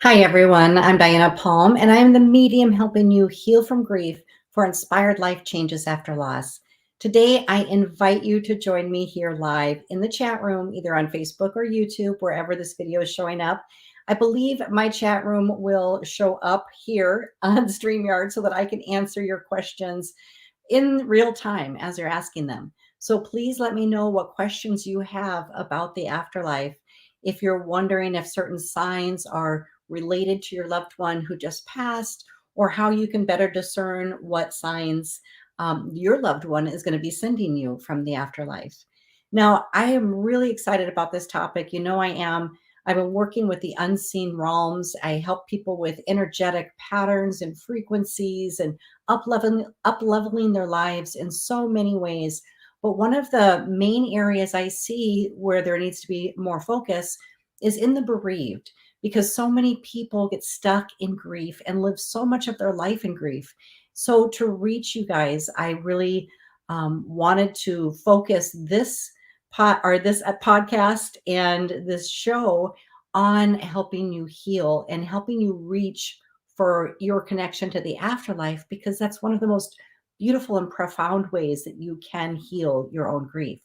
Hi, everyone. I'm Diana Palm, and I am the medium helping you heal from grief for inspired life changes after loss. Today, I invite you to join me here live in the chat room, either on Facebook or YouTube, wherever this video is showing up. I believe my chat room will show up here on StreamYard so that I can answer your questions in real time as you're asking them. So please let me know what questions you have about the afterlife. If you're wondering if certain signs are related to your loved one who just passed, or how you can better discern what signs your loved one is going to be sending you from the afterlife. Now, I am really excited about this topic. You know, I am. I've been working with the unseen realms. I help people with energetic patterns and frequencies and up leveling their lives in so many ways. But one of the main areas I see where there needs to be more focus is in the bereaved, because so many people get stuck in grief and live so much of their life in grief. So to reach you guys, I really wanted to focus this podcast and this show on helping you heal and helping you reach for your connection to the afterlife, because that's one of the most beautiful and profound ways that you can heal your own grief.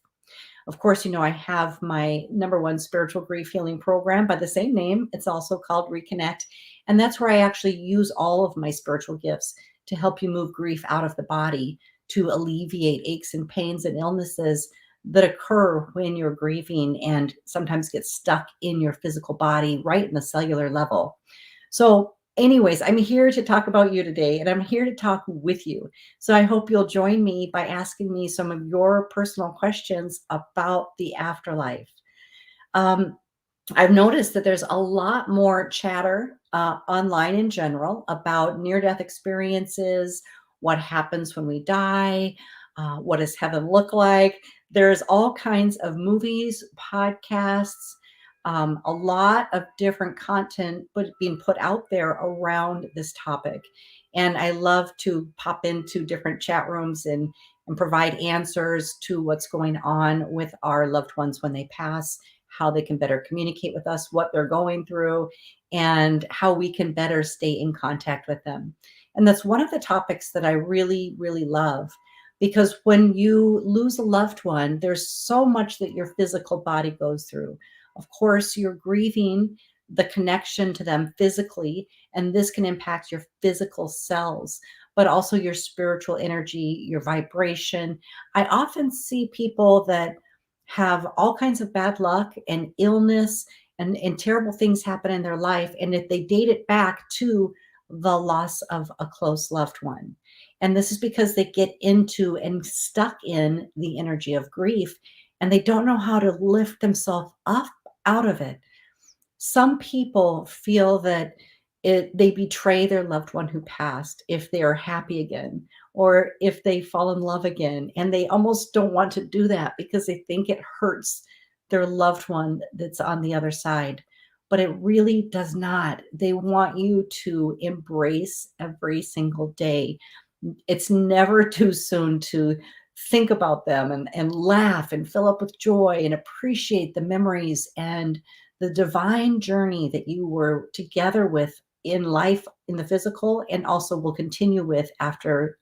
Of course, you know, I have my #1 spiritual grief healing program by the same name. It's also called RECONNECT. And that's where I actually use all of my spiritual gifts to help you move grief out of the body, to alleviate aches and pains and illnesses that occur when you're grieving and sometimes get stuck in your physical body, right in the cellular level. So, anyways, I'm here to talk about you today, and I'm here to talk with you. So, I hope you'll join me by asking me some of your personal questions about the afterlife. Um, I've noticed that there's a lot more chatter online in general about near death experiences, what happens when we die, what does heaven look like. There's all kinds of movies, podcasts, a lot of different content being put out there around this topic. And I love to pop into different chat rooms and provide answers to what's going on with our loved ones when they pass, how they can better communicate with us, what they're going through, and how we can better stay in contact with them. And that's one of the topics that I really, really love, because when you lose a loved one, there's so much that your physical body goes through. Of course, you're grieving the connection to them physically, and this can impact your physical cells, but also your spiritual energy, your vibration. I often see people that have all kinds of bad luck and illness and terrible things happen in their life. And if they date it back to the loss of a close loved one. And this is because they get into and stuck in the energy of grief, and they don't know how to lift themselves up out of it. Some people feel that they betray their loved one who passed if they are happy again, or if they fall in love again, and they almost don't want to do that because they think it hurts their loved one that's on the other side. But it really does not. They want you to embrace every single day. It's never too soon to think about them and laugh and fill up with joy and appreciate the memories and the divine journey that you were together with in life, in the physical, and also will continue with after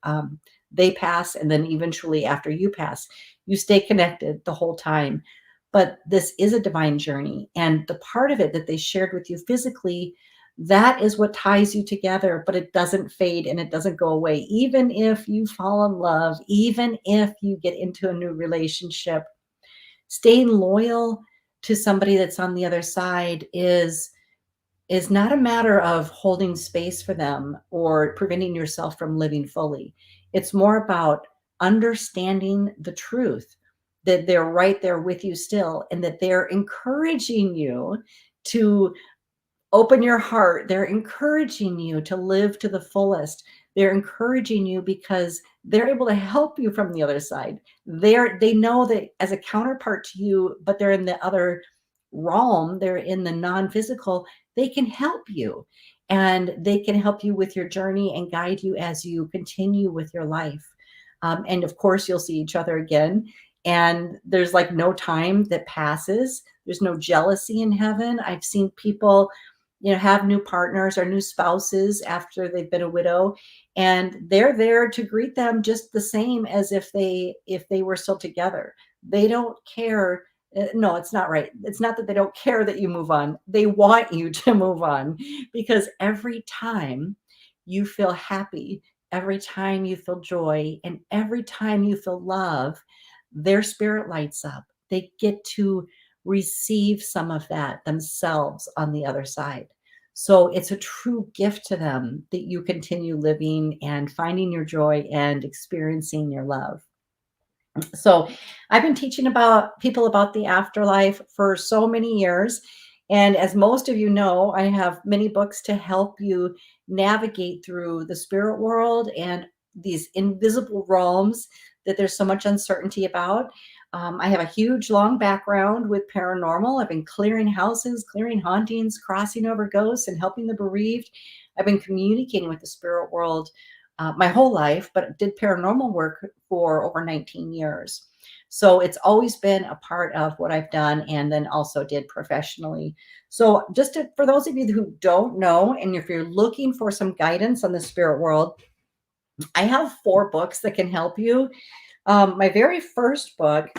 they pass, and then eventually after you pass. You stay connected the whole time. But this is a divine journey. And the part of it that they shared with you physically, that is what ties you together, but it doesn't fade and it doesn't go away. Even if you fall in love, even if you get into a new relationship, staying loyal to somebody that's on the other side is not a matter of holding space for them or preventing yourself from living fully. It's more about understanding the truth that they're right there with you still, and that they're encouraging you to open your heart. They're encouraging you to live to the fullest. They're encouraging you because they're able to help you from the other side. They know that as a counterpart to you, but they're in the other realm, they're in the non-physical, they can help you. And they can help you with your journey and guide you as you continue with your life. And of course, you'll see each other again. And there's like no time that passes. There's no jealousy in heaven. I've seen people have new partners or new spouses after they've been a widow, and they're there to greet them just the same as if they were still together. They don't care. No, it's not right. It's not that they don't care that you move on. They want you to move on, because every time you feel happy, every time you feel joy, and every time you feel love, their spirit lights up. They get to receive some of that themselves on the other side. So it's a true gift to them that you continue living and finding your joy and experiencing your love. So I've been teaching about people about the afterlife for so many years. And as most of you know, I have many books to help you navigate through the spirit world and these invisible realms that there's so much uncertainty about. I have a huge, long background with paranormal. I've been clearing houses, clearing hauntings, crossing over ghosts, and helping the bereaved. I've been communicating with the spirit world my whole life, but did paranormal work for over 19 years. So it's always been a part of what I've done, and then also did professionally. So for those of you who don't know, and if you're looking for some guidance on the spirit world, I have 4 books that can help you. My very first book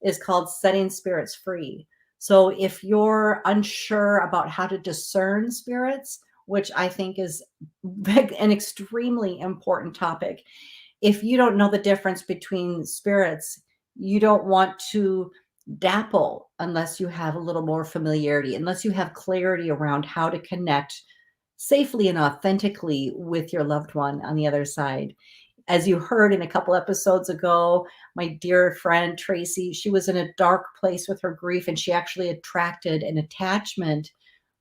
is called Setting Spirits Free. So if you're unsure about how to discern spirits, which I think is an extremely important topic, if you don't know the difference between spirits, you don't want to dapple unless you have a little more familiarity, unless you have clarity around how to connect safely and authentically with your loved one on the other side. As you heard in a couple episodes ago, my dear friend Tracy, she was in a dark place with her grief, and she actually attracted an attachment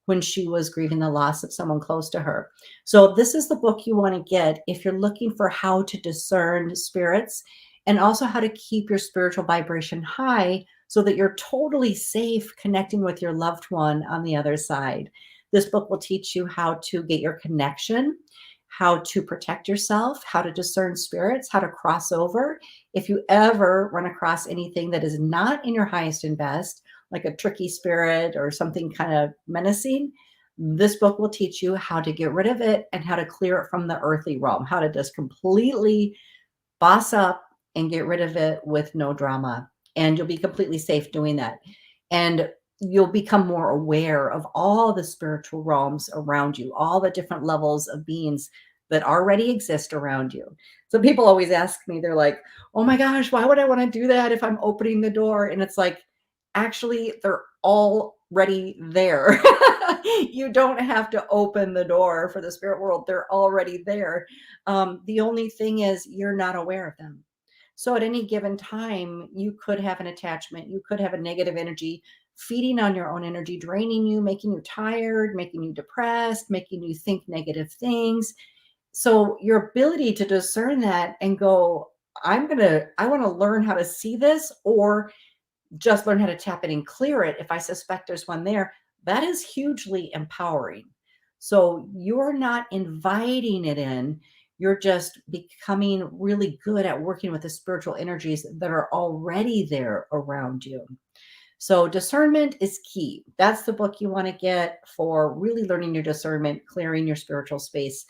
when she was grieving the loss of someone close to her. So this is the book you want to get if you're looking for how to discern spirits, and also how to keep your spiritual vibration high so that you're totally safe connecting with your loved one on the other side. This book will teach you how to get your connection, how to protect yourself, how to discern spirits, how to cross over. If you ever run across anything that is not in your highest and best, like a tricky spirit or something kind of menacing, this book will teach you how to get rid of it and how to clear it from the earthly realm, how to just completely boss up and get rid of it with no drama. And you'll be completely safe doing that. And you'll become more aware of all the spiritual realms around you, all the different levels of beings that already exist around you. So people always ask me, they're like, oh my gosh, why would I want to do that if I'm opening the door? And it's like, actually, they're already there. You don't have to open the door for the spirit world. They're already there. The only thing is you're not aware of them. So at any given time, you could have an attachment, you could have a negative energy feeding on your own energy, draining you, making you tired, making you depressed, making you think negative things. So your ability to discern that and go, I want to learn how to see this, or just learn how to tap it and clear it if I suspect there's one there, that is hugely empowering. So you're not inviting it in, you're just becoming really good at working with the spiritual energies that are already there around you. So discernment is key. That's the book you want to get for really learning your discernment, clearing your spiritual space,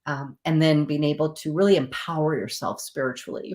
and then being able to really empower yourself spiritually.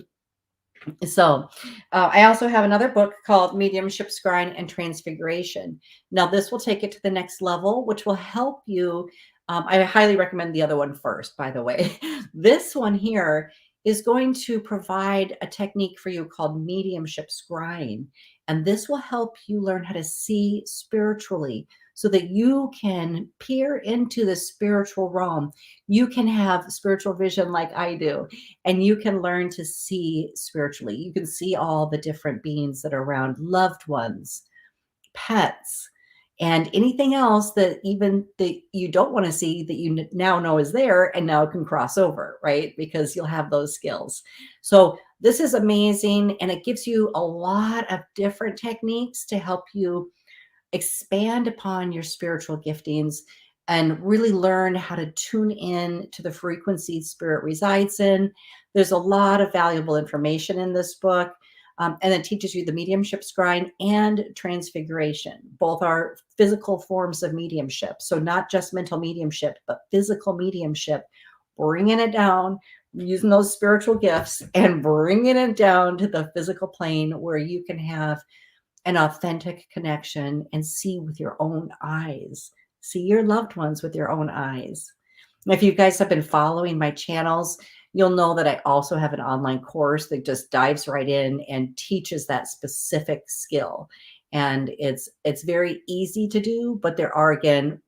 So I also have another book called Mediumship, Scrying, and Transfiguration. Now this will take it to the next level, which will help you. I highly recommend the other one first, by the way. This one here is going to provide a technique for you called mediumship scrying. And this will help you learn how to see spiritually so that you can peer into the spiritual realm. You can have spiritual vision like I do, and you can learn to see spiritually. You can see all the different beings that are around, loved ones, pets, and anything else that even that you don't want to see that you now know is there and now can cross over, right? Because you'll have those skills. So this is amazing, and it gives you a lot of different techniques to help you expand upon your spiritual giftings and really learn how to tune in to the frequency spirit resides in. There's a lot of valuable information in this book. and then teaches you the mediumship, scrying, and transfiguration. Both are physical forms of mediumship. So not just mental mediumship, but physical mediumship, bringing it down, using those spiritual gifts and bringing it down to the physical plane where you can have an authentic connection and see with your own eyes, see your loved ones with your own eyes. If you guys have been following my channels, you'll know that I also have an online course that just dives right in and teaches that specific skill. And it's very easy to do, but there are, again,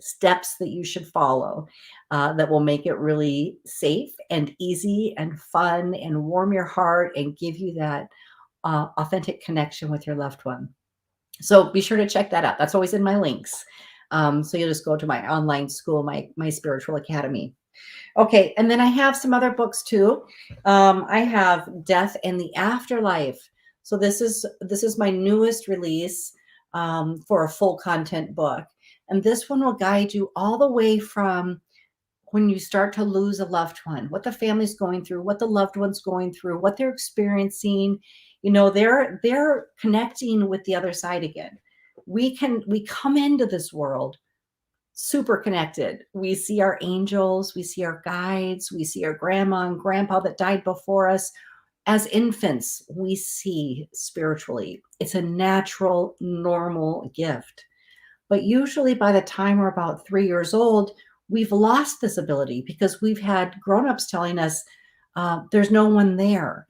steps that you should follow that will make it really safe and easy and fun and warm your heart and give you that authentic connection with your loved one. So be sure to check that out. That's always in my links. So you'll just go to my online school, my spiritual academy. Okay, and then I have some other books too. I have Death and the Afterlife. So this is my newest release for a full content book. And this one will guide you all the way from when you start to lose a loved one, what the family's going through, what the loved one's going through, what they're experiencing. You know, they're connecting with the other side again. We come into this world super connected. We see our angels, we see our guides, we see our grandma and grandpa that died before us. As infants, we see spiritually. It's a natural, normal gift. But usually by the time we're about 3 years old, we've lost this ability because we've had grown-ups telling us, there's no one there.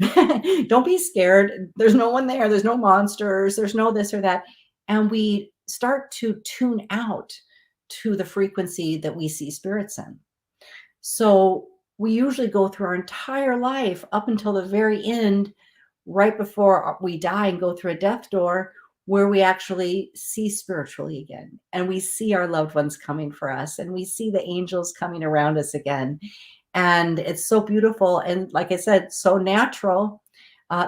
Don't be scared. There's no one there. There's no monsters. There's no this or that. And we start to tune out to the frequency that we see spirits in. So we usually go through our entire life up until the very end, right before we die and go through a death door, where we actually see spiritually again. And we see our loved ones coming for us, and we see the angels coming around us again. And it's so beautiful. And like I said, so natural.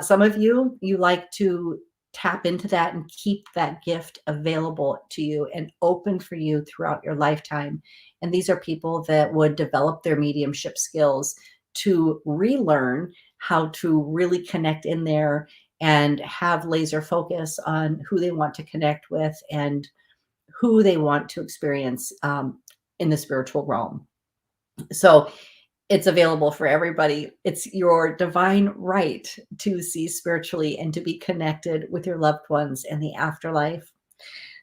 Some of you like to tap into that and keep that gift available to you and open for you throughout your lifetime. And these are people that would develop their mediumship skills to relearn how to really connect in there and have laser focus on who they want to connect with and who they want to experience in the spiritual realm. So it's available for everybody. It's your divine right to see spiritually and to be connected with your loved ones and the afterlife.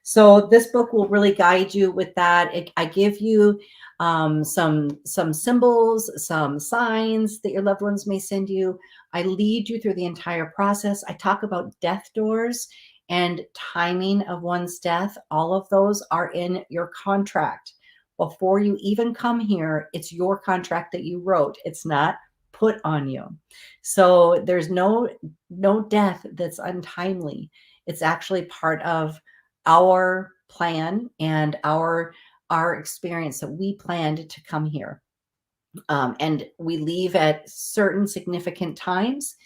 So this book will really guide you with that. I give you some symbols, some signs that your loved ones may send you. I lead you through the entire process. I talk about death doors and timing of one's death. All of those are in your contract. Before you even come here, it's your contract that you wrote. It's not put on you. So there's no death that's untimely. It's actually part of our plan and our experience that we planned to come here. And we leave at certain significant times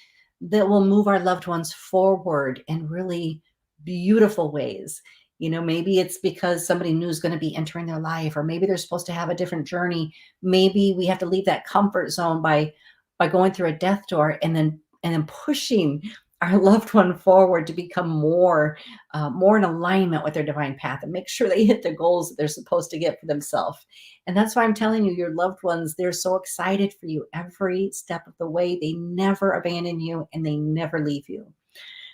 that will move our loved ones forward in really beautiful ways. You know, maybe it's because somebody new is going to be entering their life, or maybe they're supposed to have a different journey. Maybe we have to leave that comfort zone by going through a death door and then pushing our loved one forward to become more in alignment with their divine path and make sure they hit the goals that they're supposed to get for themselves. And that's why I'm telling you, your loved ones, they're so excited for you every step of the way. They never abandon you and they never leave you.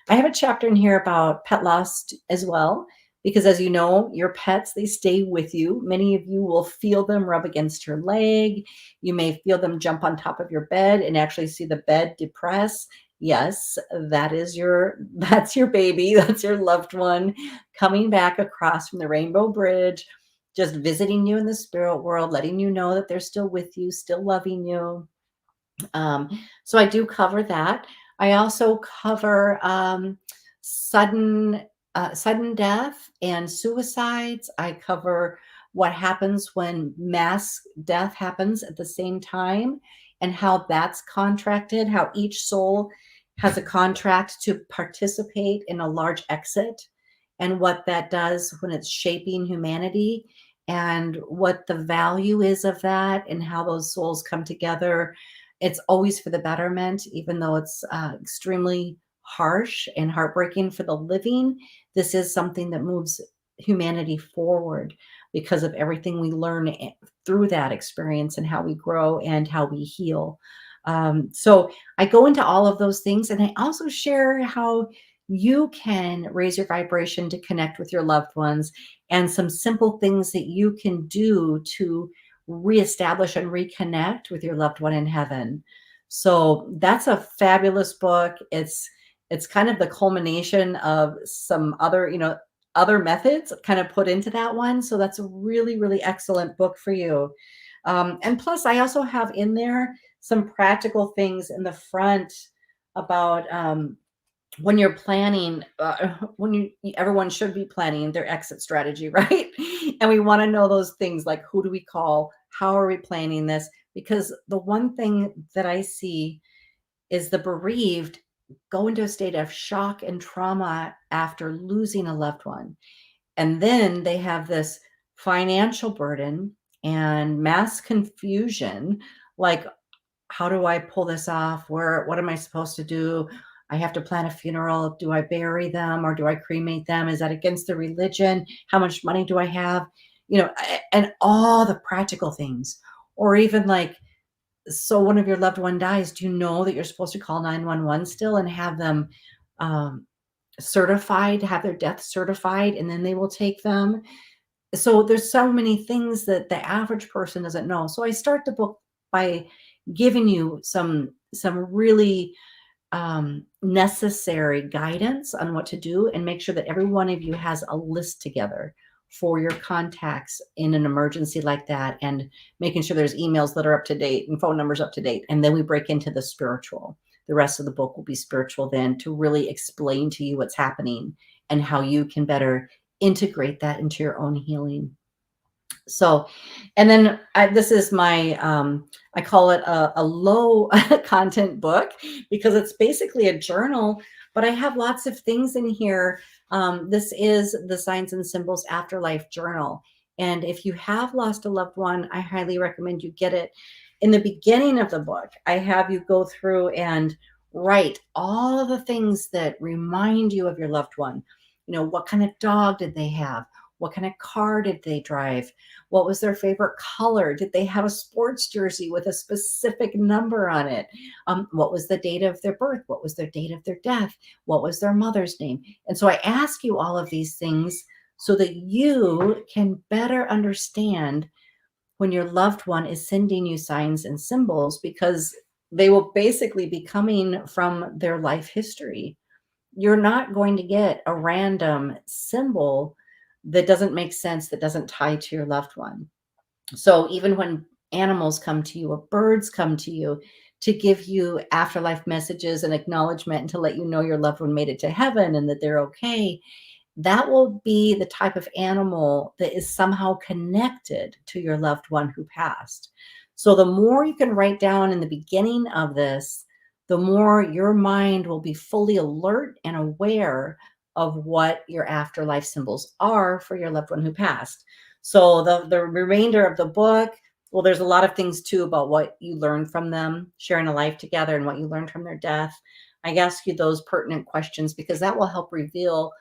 I have a chapter in here about pet loss as well, because as you know, your pets, they stay with you. Many of you will feel them rub against your leg. You may feel them jump on top of your bed and actually see the bed depress. Yes, that's your baby. That's your loved one coming back across from the Rainbow Bridge, just visiting you in the spirit world, letting you know that they're still with you, still loving you. So I do cover that. I also cover sudden death and suicides. I cover what happens when mass death happens at the same time and how that's contracted, how each soul has a contract to participate in a large exit, and what that does when it's shaping humanity, and what the value is of that, and how those souls come together. It's always for the betterment, even though it's extremely harsh and heartbreaking for the living, this is something that moves humanity forward because of everything we learn through that experience and how we grow and how we heal. So I go into all of those things, and I also share how you can raise your vibration to connect with your loved ones and some simple things that you can do to reestablish and reconnect with your loved one in heaven. So that's a fabulous book. It's kind of the culmination of some other, other methods kind of put into that one. So that's a really, really excellent book for you. And plus, I also have in there some practical things in the front about when you're planning, everyone should be planning their exit strategy, right? And we want to know those things like, who do we call? How are we planning this? Because the one thing that I see is the bereaved go into a state of shock and trauma after losing a loved one. And then they have this financial burden and mass confusion, like, how do I pull this off? What am I supposed to do? I have to plan a funeral. Do I bury them or do I cremate them? Is that against the religion? How much money do I have? And all the practical things. Or even like, so one of your loved one dies. Do you know that you're supposed to call 911 still and have them certified, have their death certified, and then they will take them? So there's so many things that the average person doesn't know. So I start the book by giving you some really necessary guidance on what to do, and make sure that every one of you has a list together for your contacts in an emergency like that, and making sure there's emails that are up to date and phone numbers up to date. And then we break into the spiritual. The rest of the book will be spiritual then, to really explain to you what's happening and how you can better integrate that into your own healing. So, and then this is my, I call it a low content book, because it's basically a journal, but I have lots of things in here. This is the Signs and Symbols Afterlife Journal. And if you have lost a loved one, I highly recommend you get it. In the beginning of the book, I have you go through and write all the things that remind you of your loved one. What kind of dog did they have? What kind of car did they drive? What was their favorite color? Did they have a sports jersey with a specific number on it? What was the date of their birth? What was their date of their death? What was their mother's name? And so I ask you all of these things so that you can better understand when your loved one is sending you signs and symbols, because they will basically be coming from their life history. You're not going to get a random symbol that doesn't make sense, that doesn't tie to your loved one. So even when animals come to you or birds come to you to give you afterlife messages and acknowledgement, and to let you know your loved one made it to heaven and that they're okay, that will be the type of animal that is somehow connected to your loved one who passed. So the more you can write down in the beginning of this, the more your mind will be fully alert and aware of what your afterlife symbols are for your loved one who passed. So the remainder of the book, well, there's a lot of things too about what you learned from them, sharing a life together, and what you learned from their death. I ask you those pertinent questions because that will help reveal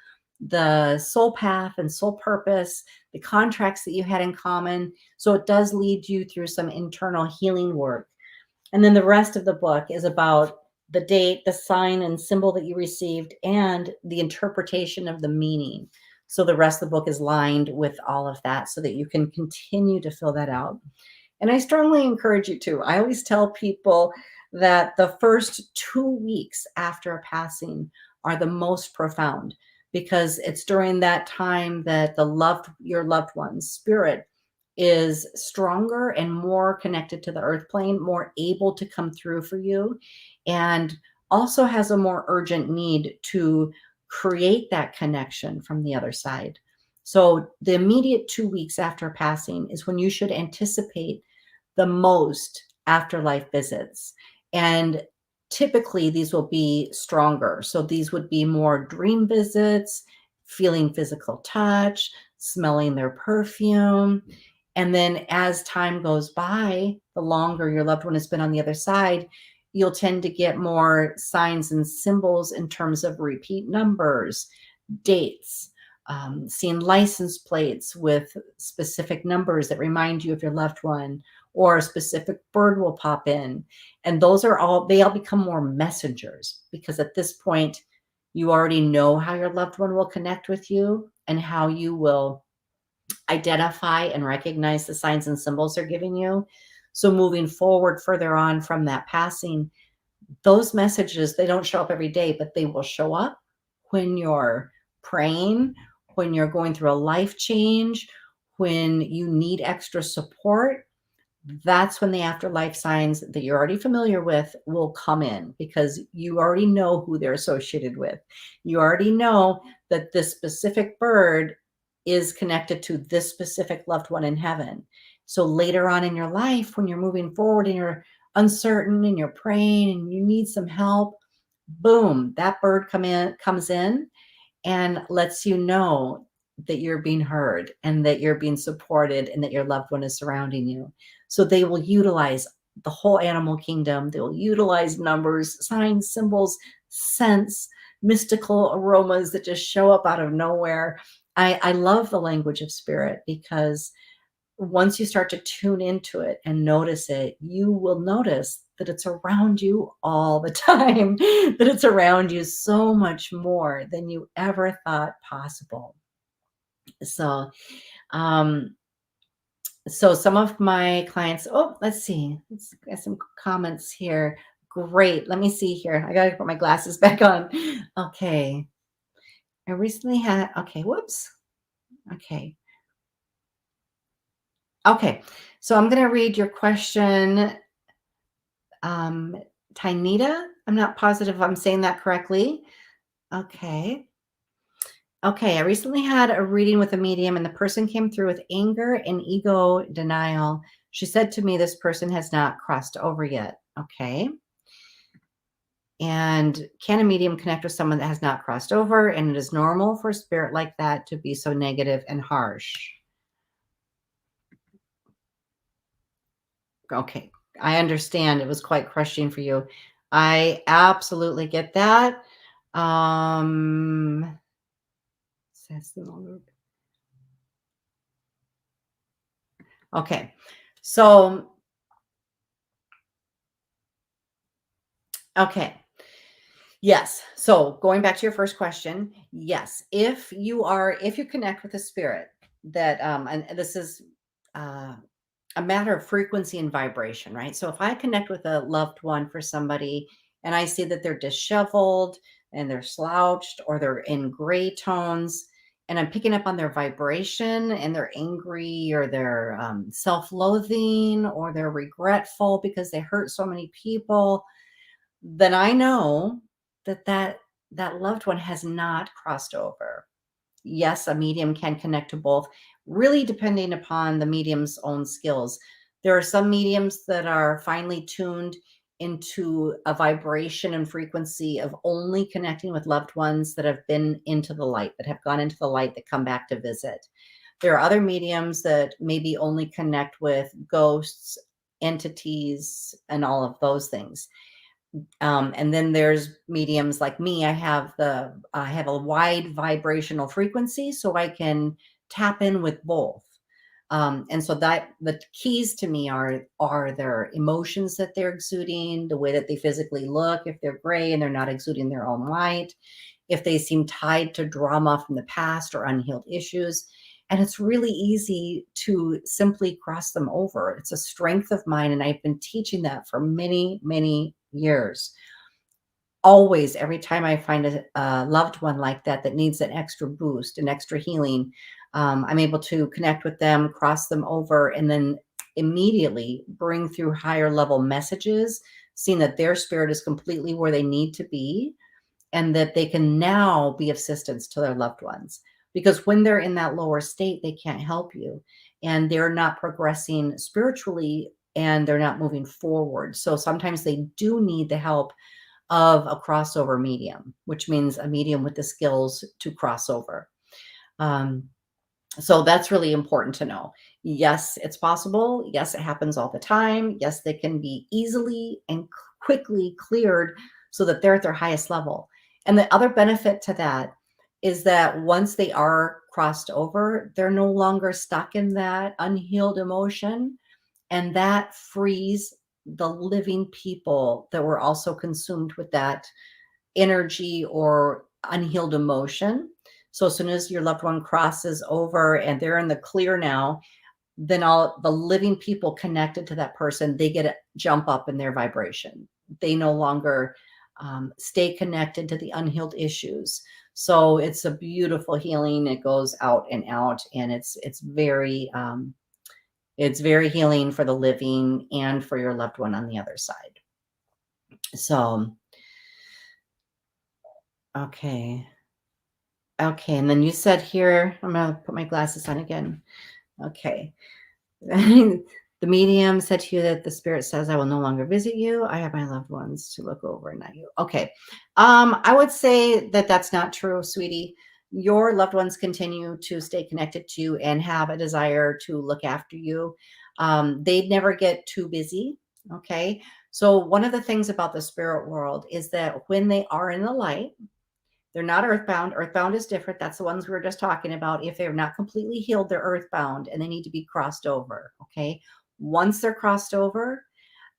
the soul path and soul purpose, the contracts that you had in common. So it does lead you through some internal healing work. And then the rest of the book is about the date, the sign and symbol that you received, and the interpretation of the meaning. So the rest of the book is lined with all of that so that you can continue to fill that out. And I strongly encourage you to. I always tell people that the first 2 weeks after a passing are the most profound, because it's during that time that your loved one's spirit is stronger and more connected to the earth plane, more able to come through for you, and also has a more urgent need to create that connection from the other side. So the immediate 2 weeks after passing is when you should anticipate the most afterlife visits. And typically these will be stronger. So these would be more dream visits, feeling physical touch, smelling their perfume. And then as time goes by, the longer your loved one has been on the other side, You'll tend to get more signs and symbols in terms of repeat numbers, dates, seeing license plates with specific numbers that remind you of your loved one, or a specific bird will pop in. And those are all, they all become more messengers, because at this point, you already know how your loved one will connect with you and how you will identify and recognize the signs and symbols they're giving you. So moving forward further on from that passing, those messages, they don't show up every day, but they will show up when you're praying, when you're going through a life change, when you need extra support. That's when the afterlife signs that you're already familiar with will come in, because you already know who they're associated with. You already know that this specific bird is connected to this specific loved one in heaven. So later on in your life, when you're moving forward and you're uncertain and you're praying and you need some help, boom, that bird comes in and lets you know that you're being heard and that you're being supported and that your loved one is surrounding you. So they will utilize the whole animal kingdom. They will utilize numbers, signs, symbols, scents, mystical aromas that just show up out of nowhere. I love the language of spirit, because once you start to tune into it and notice it, you will notice that it's around you all the time, that it's around you so much more than you ever thought possible. So, um, so some of my clients, oh, let's see, let's get some comments here. Great. Let me see here. I got to put my glasses back on. Okay. I recently had, okay, whoops. Okay. Okay. So I'm going to read your question. Tinita, I'm not positive if I'm saying that correctly. Okay. Okay, I recently had a reading with a medium, and the person came through with anger and ego denial. She said to me, this person has not crossed over yet. Okay. And can a medium connect with someone that has not crossed over? And it is normal for a spirit like that to be so negative and harsh. Okay, I understand. It was quite crushing for you. I absolutely get that. Says the Lord. Okay, so okay. Yes. So going back to your first question, yes. If you connect with a spirit that, and this is uh, a matter of frequency and vibration, right? So if I connect with a loved one for somebody and I see that they're disheveled and they're slouched or they're in gray tones, and I'm picking up on their vibration and they're angry or they're self-loathing or they're regretful because they hurt so many people, then I know that loved one has not crossed over. Yes, a medium can connect to both, really depending upon the medium's own skills. There are some mediums that are finely tuned into a vibration and frequency of only connecting with loved ones that have been into the light, that have gone into the light, that come back to visit. There are other mediums that maybe only connect with ghosts, entities, and all of those things. And then there's mediums like me. I have a wide vibrational frequency, so I can tap in with both. And so that the keys to me are their emotions that they're exuding, the way that they physically look, if they're gray and they're not exuding their own light, if they seem tied to drama from the past or unhealed issues. And it's really easy to simply cross them over. It's a strength of mine, and I've been teaching that for many, many years. Always, every time I find a loved one like that that needs an extra boost, an extra healing, I'm able to connect with them, cross them over, and then immediately bring through higher level messages, seeing that their spirit is completely where they need to be and that they can now be assistance to their loved ones. Because when they're in that lower state, they can't help you and they're not progressing spiritually and they're not moving forward. So sometimes they do need the help of a crossover medium, which means a medium with the skills to cross over. So that's really important to know. Yes, it's possible. Yes, it happens all the time. Yes, they can be easily and quickly cleared so that they're at their highest level. And the other benefit to that is that once they are crossed over, they're no longer stuck in that unhealed emotion. And that frees the living people that were also consumed with that energy or unhealed emotion. So as soon as your loved one crosses over and they're in the clear now, then all the living people connected to that person, they get a jump up in their vibration. They no longer stay connected to the unhealed issues. So it's a beautiful healing. It goes out and out, and it's very healing for the living and for your loved one on the other side. So, okay. Okay. And then you said here, I'm going to put my glasses on again. Okay. The medium said to you that the spirit says, I will no longer visit you. I have my loved ones to look over, not you. Okay. I would say that that's not true, sweetie. Your loved ones continue to stay connected to you and have a desire to look after you. They never get too busy. Okay. So one of the things about the spirit world is that when they are in the light, they're not earthbound. Earthbound is different. That's the ones we were just talking about. If they're not completely healed, they're earthbound and they need to be crossed over. Okay. Once they're crossed over,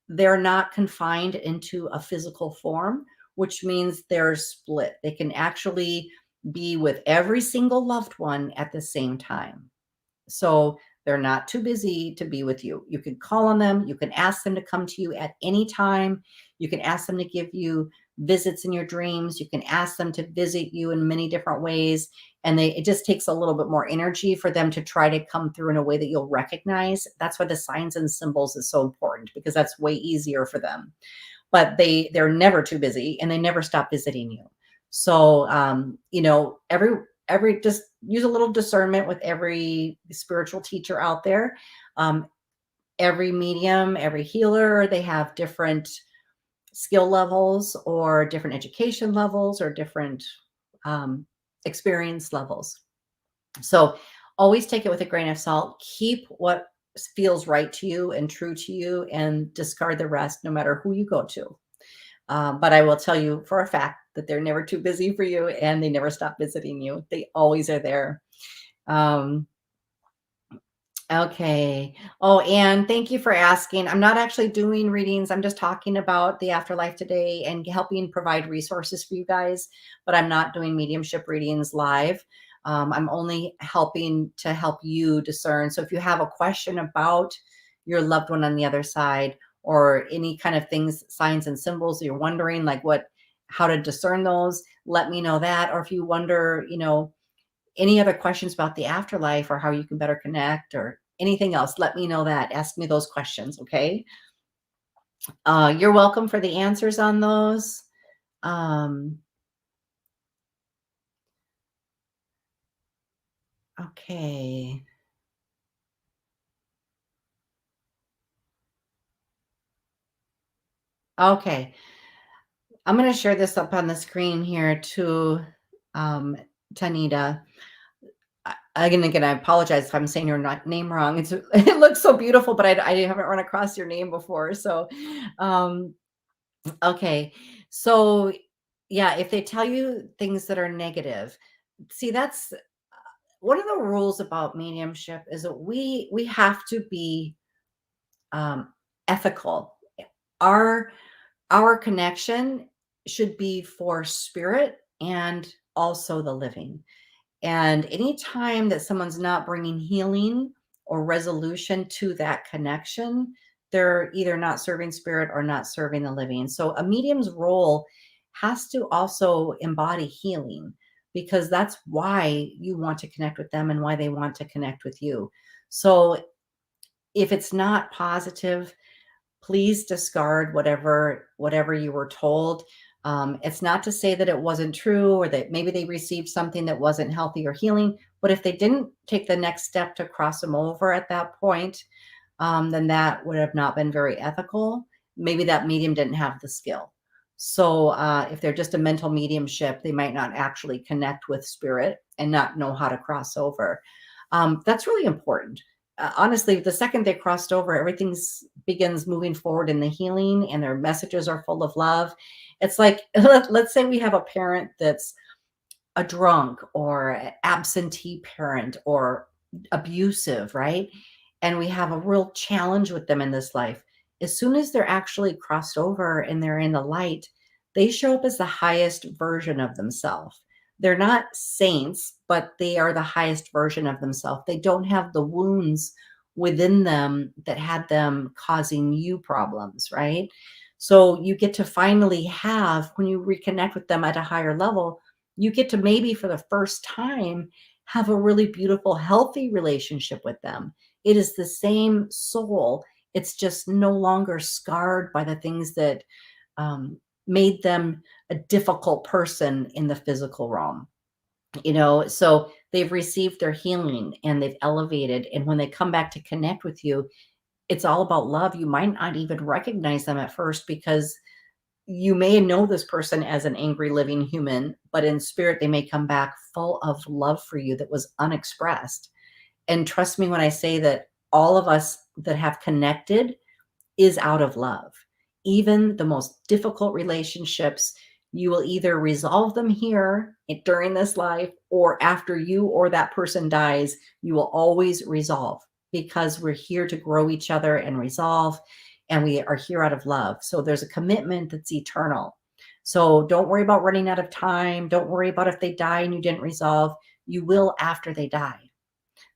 they're not confined into a physical form, which means they're split. They can actually be with every single loved one at the same time. So they're not too busy to be with you. You can call on them. You can ask them to come to you at any time. You can ask them to give you visits in your dreams. You can ask them to visit you in many different ways. And it just takes a little bit more energy for them to try to come through in a way that you'll recognize. That's why the signs and symbols is so important, because that's way easier for them. But they're never too busy and they never stop visiting you. So, every just use a little discernment with every spiritual teacher out there. Every medium, every healer, they have different skill levels or different education levels or different experience levels. So always take it with a grain of salt. Keep what feels right to you and true to you and discard the rest, no matter who you go to. But I will tell you for a fact that they're never too busy for you and they never stop visiting you. They always are there. Okay. Oh, and thank you for asking. I'm not actually doing readings. I'm just talking about the afterlife today and helping provide resources for you guys, but I'm not doing mediumship readings live. I'm only helping to help you discern. So if you have a question about your loved one on the other side or any kind of things, signs and symbols, you're wondering like how to discern those, let me know that. Or if you wonder, any other questions about the afterlife or how you can better connect or anything else, let me know that. Ask me those questions, okay? You're welcome for the answers on those. Okay. Okay. I'm going to share this up on the screen here to Tanita. Again, I apologize if I'm saying your name wrong. It looks so beautiful, but I haven't run across your name before. So, okay. So, yeah, if they tell you things that are negative, see, that's one of the rules about mediumship is that we have to be ethical. Our connection should be for spirit and also the living. And anytime that someone's not bringing healing or resolution to that connection, they're either not serving spirit or not serving the living. So a medium's role has to also embody healing, because that's why you want to connect with them and why they want to connect with you. So if it's not positive, please discard whatever you were told. It's not to say that it wasn't true or that maybe they received something that wasn't healthy or healing, but if they didn't take the next step to cross them over at that point, then that would have not been very ethical. Maybe that medium didn't have the skill. So if they're just a mental mediumship, they might not actually connect with spirit and not know how to cross over. That's really important. honestly, the second they crossed over, everything begins moving forward in the healing, and their messages are full of love. It's like, let's say we have a parent that's a drunk or an absentee parent or abusive, right? And we have a real challenge with them in this life. As soon as they're actually crossed over and they're in the light, they show up as the highest version of themselves. They're not saints, but they are the highest version of themselves. They don't have the wounds within them that had them causing you problems, right? So you get to finally have, when you reconnect with them at a higher level, you get to maybe for the first time have a really beautiful, healthy relationship with them. It is the same soul. It's just no longer scarred by the things that made them a difficult person in the physical realm. So they've received their healing and they've elevated. And when they come back to connect with you, it's all about love. You might not even recognize them at first because you may know this person as an angry living human, but in spirit, they may come back full of love for you that was unexpressed. And trust me when I say that all of us that have connected is out of love. Even the most difficult relationships, you will either resolve them here during this life, or after you or that person dies, you will always resolve, because we're here to grow each other and resolve, and we are here out of love. So there's a commitment that's eternal. So don't worry about running out of time. Don't worry about if they die and you didn't resolve. You will after they die.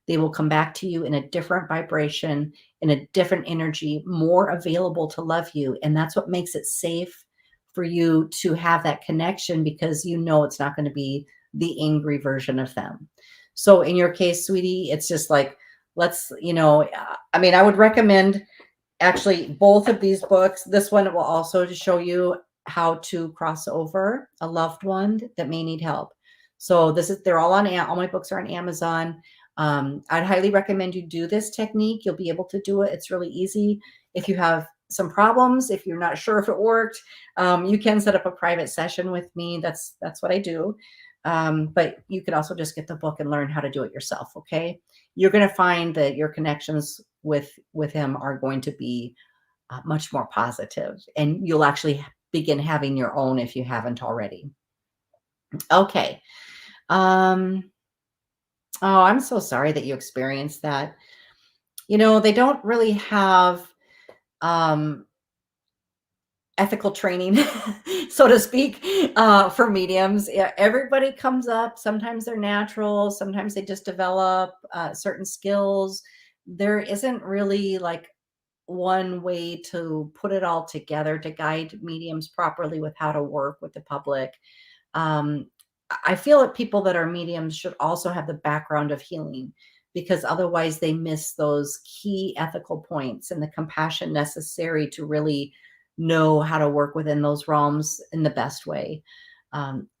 They will come back to you in a different vibration, in a different energy, more available to love you. And that's what makes it safe for you to have that connection, because you know it's not going to be the angry version of them. So in your case, sweetie, it's just like, I would recommend actually both of these books. This one will also show you how to cross over a loved one that may need help. So they're all all my books are on Amazon. I'd highly recommend you do this technique. You'll be able to do it. It's really easy. If you have some problems, if you're not sure if it worked, you can set up a private session with me. That's what I do. But you can also just get the book and learn how to do it yourself. Okay. You're going to find that your connections with him are going to be much more positive, and you'll actually begin having your own if you haven't already. Okay. Oh, I'm so sorry that you experienced that. They don't really have um, ethical training, so to speak, for mediums. Yeah, everybody comes up. Sometimes they're natural. Sometimes they just develop certain skills. There isn't really like one way to put it all together to guide mediums properly with how to work with the public. Um, I feel that people that are mediums should also have the background of healing, because otherwise they miss those key ethical points and the compassion necessary to really know how to work within those realms in the best way.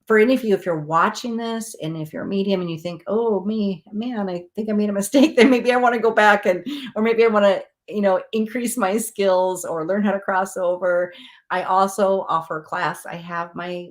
For any of you, if you're watching this and if you're a medium and you think, oh, man, I think I made a mistake, then maybe I want to go back or maybe I want to, increase my skills or learn how to cross over. I also offer a class. I have my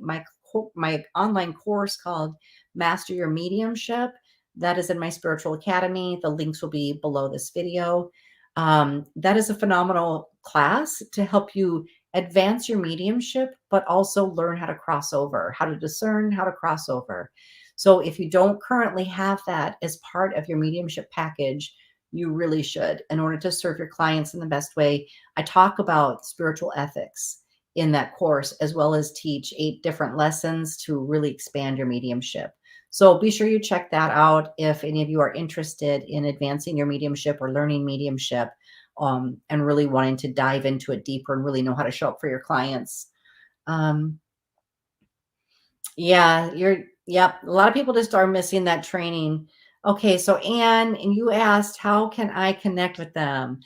online course called Master Your Mediumship. That is in my spiritual academy. The links will be below this video. That is a phenomenal class to help you advance your mediumship, but also learn how to cross over, how to discern, how to cross over. So if you don't currently have that as part of your mediumship package, you really should, in order to serve your clients in the best way. I talk about spiritual ethics in that course, as well as teach 8 different lessons to really expand your mediumship. So be sure you check that out if any of you are interested in advancing your mediumship or learning mediumship, and really wanting to dive into it deeper and really know how to show up for your clients. Yeah, yep. A lot of people just are missing that training. Okay, so Anne, and you asked, how can I connect with them?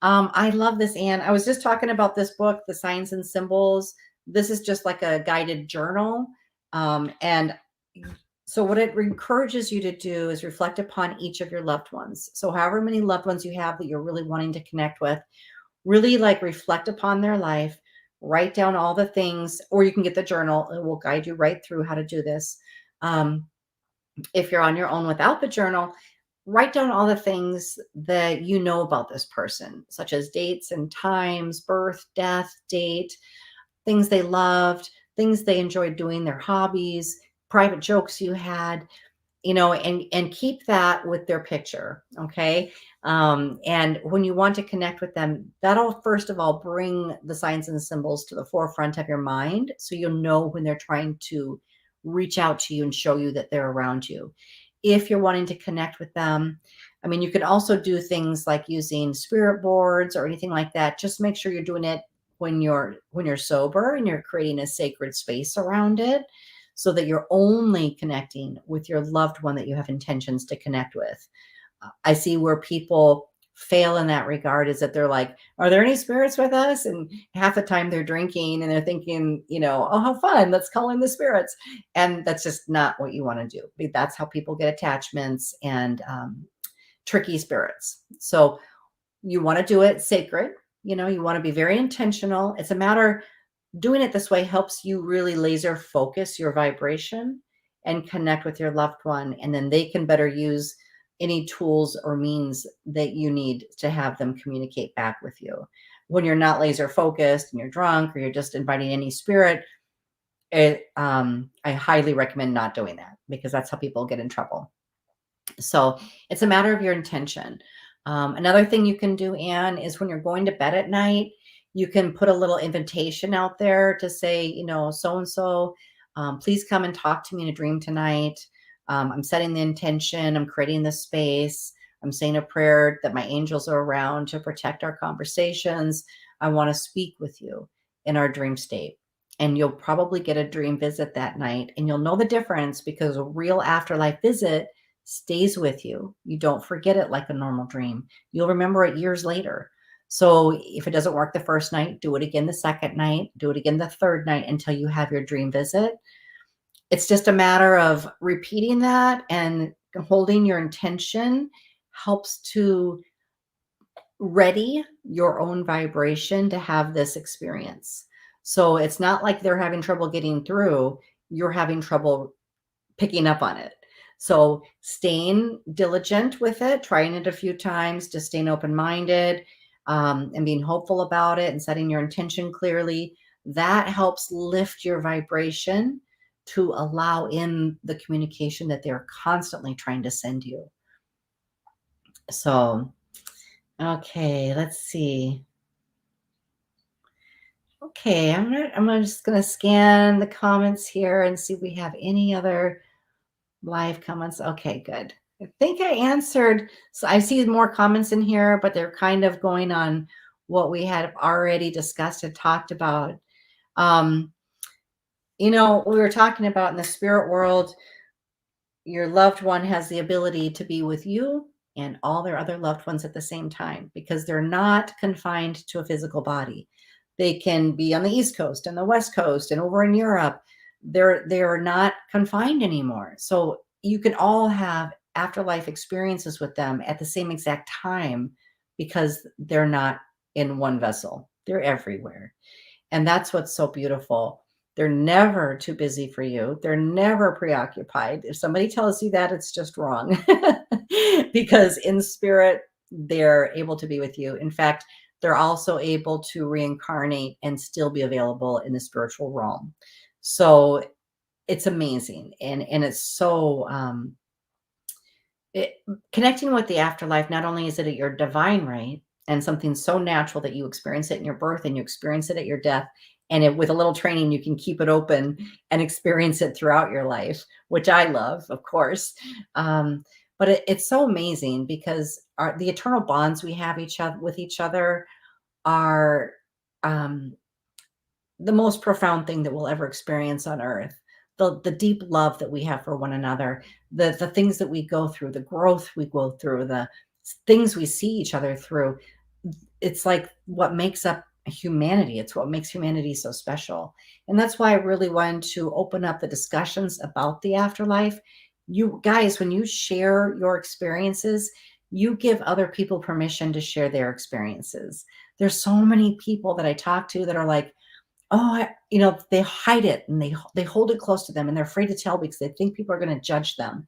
I love this, Anne. I was just talking about this book, The Signs and Symbols. This is just like a guided journal. And so what it encourages you to do is reflect upon each of your loved ones. So however many loved ones you have that you're really wanting to connect with, really like reflect upon their life, write down all the things, or you can get the journal. It will guide you right through how to do this. If you're on your own without the journal, write down all the things that you know about this person, such as dates and times, birth, death, date, things they loved, things they enjoyed doing, their hobbies, private jokes you had, and keep that with their picture. Okay. And when you want to connect with them, that'll first of all bring the signs and symbols to the forefront of your mind, so you'll know when they're trying to reach out to you and show you that they're around you. If you're wanting to connect with them, I mean, you can also do things like using spirit boards or anything like that. Just make sure you're doing it when you're sober and you're creating a sacred space around it, so that you're only connecting with your loved one that you have intentions to connect with. I see where people fail in that regard is that they're like, are there any spirits with us? And half the time they're drinking and they're thinking, oh, how fun, let's call in the spirits. And that's just not what you want to do. That's how people get attachments and tricky spirits. So you want to do it sacred. You want to be very intentional. It's a matter, doing it this way helps you really laser focus your vibration and connect with your loved one. And then they can better use any tools or means that you need to have them communicate back with you. When you're not laser focused and you're drunk or you're just inviting any spirit, I highly recommend not doing that, because that's how people get in trouble. So it's a matter of your intention. Another thing you can do, Anne, is when you're going to bed at night, you can put a little invitation out there to say, so-and-so, please come and talk to me in a dream tonight. I'm setting the intention. I'm creating the space. I'm saying a prayer that my angels are around to protect our conversations. I want to speak with you in our dream state. And you'll probably get a dream visit that night, and you'll know the difference, because a real afterlife visit stays with you. You don't forget it like a normal dream. You'll remember it years later. So if it doesn't work the first night, do it again the second night, do it again the third night until you have your dream visit. It's just a matter of repeating that, and holding your intention helps to ready your own vibration to have this experience. So it's not like they're having trouble getting through, you're having trouble picking up on it. So staying diligent with it, trying it a few times, just staying open-minded, and being hopeful about it and setting your intention clearly, that helps lift your vibration to allow in the communication that they're constantly trying to send you. So, okay, let's see. Okay, I'm just gonna scan the comments here and see if we have any other live comments. Okay, good. I think I answered. So I see more comments in here, but they're kind of going on what we had already discussed and talked about. We were talking about in the spirit world, your loved one has the ability to be with you and all their other loved ones at the same time, because they're not confined to a physical body. They can be on the East Coast and the West Coast and over in Europe. They're not confined anymore. So you can all have afterlife experiences with them at the same exact time, because they're not in one vessel. They're everywhere. And that's what's so beautiful. They're never too busy for you. They're never preoccupied. If somebody tells you that, it's just wrong. Because in spirit, they're able to be with you. In fact, they're also able to reincarnate and still be available in the spiritual realm. So it's amazing. And it's so connecting with the afterlife. Not only is it at your divine right and something so natural that you experience it in your birth and you experience it at your death, and with a little training, you can keep it open and experience it throughout your life, which I love, of course. But it's so amazing, because the eternal bonds we have with each other are the most profound thing that we'll ever experience on earth. The deep love that we have for one another, the things that we go through, the growth we go through, the things we see each other through. It's like what makes up humanity. It's what makes humanity so special. And that's why I really wanted to open up the discussions about the afterlife. You guys, when you share your experiences, you give other people permission to share their experiences. There's so many people that I talk to that are like, oh, they hide it and they hold it close to them, and they're afraid to tell because they think people are going to judge them.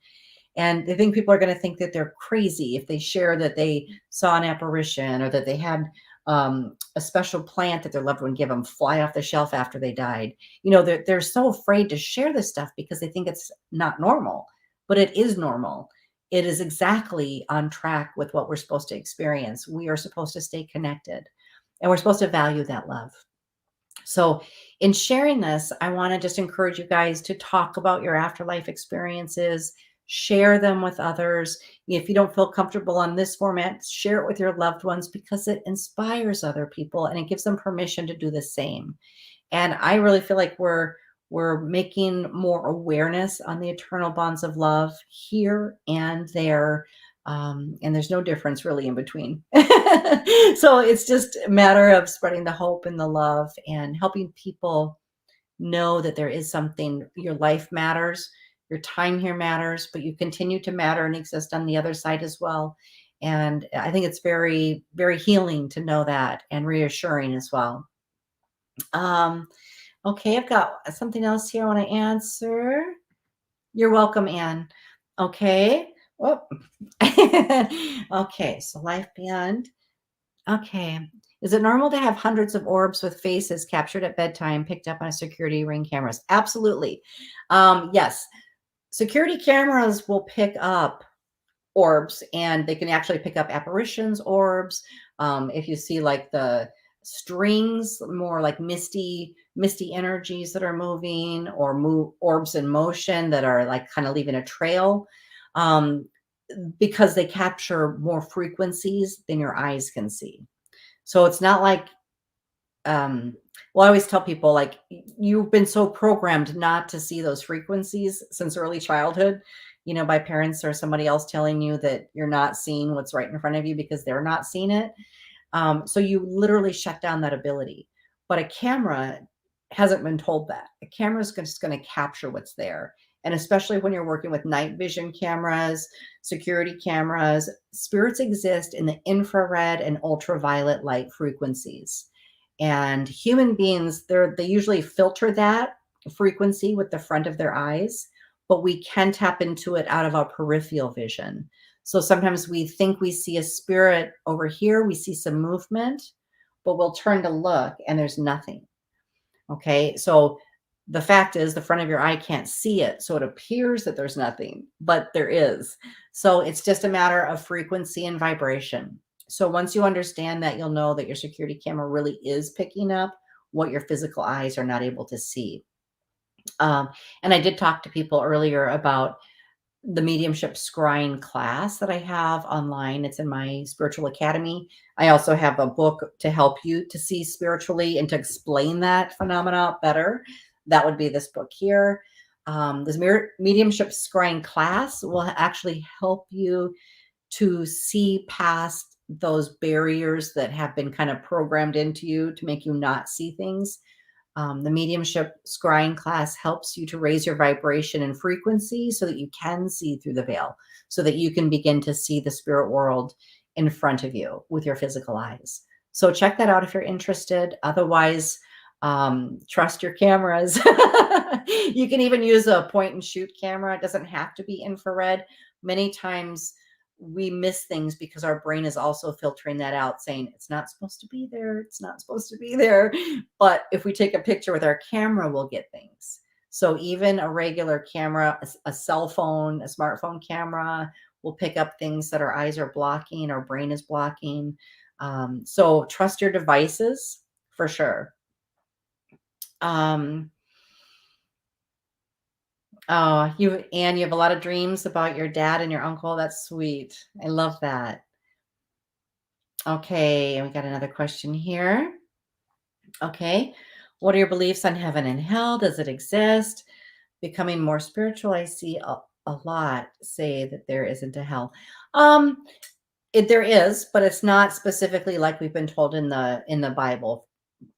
And they think people are going to think that they're crazy if they share that they saw an apparition or that they had a special plant that their loved one gave them fly off the shelf after they died. They're so afraid to share this stuff because they think it's not normal, but it is normal. It is exactly on track with what we're supposed to experience. We are supposed to stay connected, and we're supposed to value that love. So, in sharing this, I want to just encourage you guys to talk about your afterlife experiences, share them with others. If you don't feel comfortable on this format, share it with your loved ones because it inspires other people and it gives them permission to do the same. And I really feel like we're making more awareness on the eternal bonds of love here and there. And there's no difference really in between. So it's just a matter of spreading the hope and the love and helping people know that there is something. Your life matters, your time here matters, but you continue to matter and exist on the other side as well. And I think it's very, very healing to know that and reassuring as well. Okay, I've got something else here I want to answer. You're welcome, Anne. Okay. Oh. Okay, so life beyond. Okay. Is it normal to have hundreds of orbs with faces captured at bedtime picked up on security ring cameras? Absolutely. Yes. Security cameras will pick up orbs, and they can actually pick up apparitions, orbs. If you see like the strings, more like misty energies that are moving, or orbs in motion that are like kind of leaving a trail, because they capture more frequencies than your eyes can see. So it's not like, well, I always tell people, like, you've been so programmed not to see those frequencies since early childhood, by parents or somebody else telling you that you're not seeing what's right in front of you because they're not seeing it. So you literally shut down that ability. But a camera hasn't been told that. A camera is just going to capture what's there. And especially when you're working with night vision cameras, security cameras, spirits exist in the infrared and ultraviolet light frequencies. And human beings, they usually filter that frequency with the front of their eyes, but we can tap into it out of our peripheral vision. So sometimes we think we see a spirit over here, we see some movement, but we'll turn to look and there's nothing. Okay, so the fact is the front of your eye can't see it. So it appears that there's nothing, but there is. So it's just a matter of frequency and vibration. So once you understand that, you'll know that your security camera really is picking up what your physical eyes are not able to see. And I did talk to people earlier about the mediumship scrying class that I have online. It's in my spiritual academy. I also have a book to help you to see spiritually and to explain that phenomena better. That would be this book here. This mediumship scrying class will actually help you to see past those barriers that have been kind of programmed into you to make you not see things. The mediumship scrying class helps you to raise your vibration and frequency so that you can see through the veil, so that you can begin to see the spirit world in front of you with your physical eyes. So check that out if you're interested. Otherwise, trust your cameras. You can even use a point and shoot camera. It doesn't have to be infrared. Many times we miss things because our brain is also filtering that out, saying it's not supposed to be there. It's not supposed to be there. But if we take a picture with our camera, we'll get things. So even a regular camera, a cell phone, a smartphone camera will pick up things that our eyes are blocking, our brain is blocking. So trust your devices for sure. Oh, you have a lot of dreams about your dad and your uncle. That's sweet. I love that. Okay, and we got another question here. Okay. What are your beliefs on heaven and hell? Does it exist? Becoming more spiritual, I see a lot say that there isn't a hell. There is, but it's not specifically like we've been told in the Bible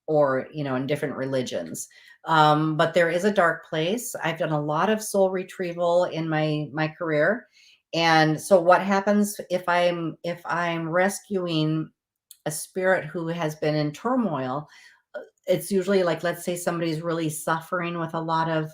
or in different religions. But there is a dark place. I've done a lot of soul retrieval in my career. And so what happens if I'm rescuing a spirit who has been in turmoil? It's usually like, let's say somebody's really suffering with a lot of